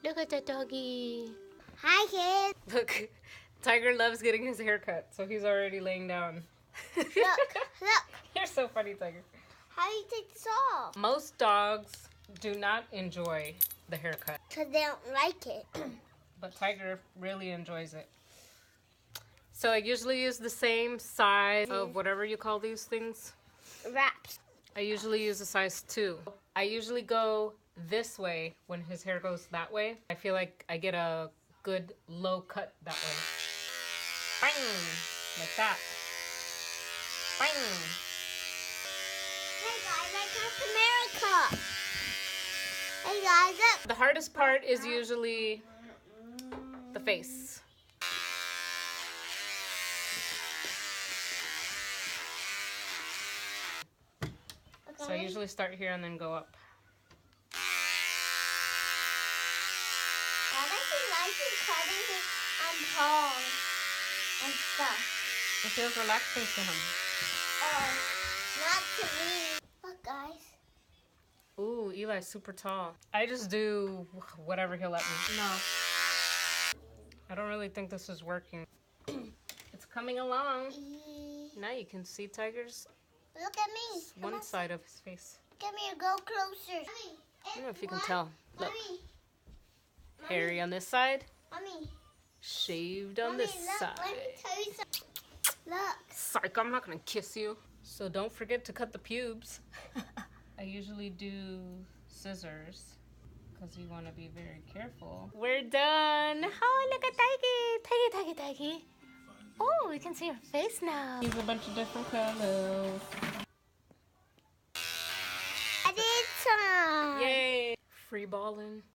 Look at the doggy. Hi, kids. Look, Tiger loves getting his hair cut, so he's already laying down. Look. You're so funny, Tiger. How do you take this off? Most dogs do not enjoy the haircut. Because they don't like it. But Tiger really enjoys it. So I usually use the same size of whatever you call these things. Wraps. I usually use a size 2. I usually go this way when his hair goes that way. I feel like I get a good low cut that way. Bang! Like that. Bang! Hey guys, I got America. Hey guys, look. The hardest part is usually the face. So I usually start here and then go up. I actually like you cutting his paws and stuff. It feels relaxing to him. Not to me. Look, guys. Ooh, Eli's super tall. I just do whatever he'll let me. No. I don't really think this is working. It's coming along. Now you can see Tiger's Look at me. one side of his face. Come here, go closer. Mommy, I don't know if you can tell. Look, Mommy, hairy on this side, Mommy, shaved on Mommy, this look, side. let me tell you something. Look. Psych, I'm not gonna kiss you. So don't forget to cut the pubes. I usually do scissors because you want to be very careful. We're done. Oh, look at Tiggy. Tiggy. Oh, we can see her face now. Use a bunch of different colors. I did some. Yay. Free balling.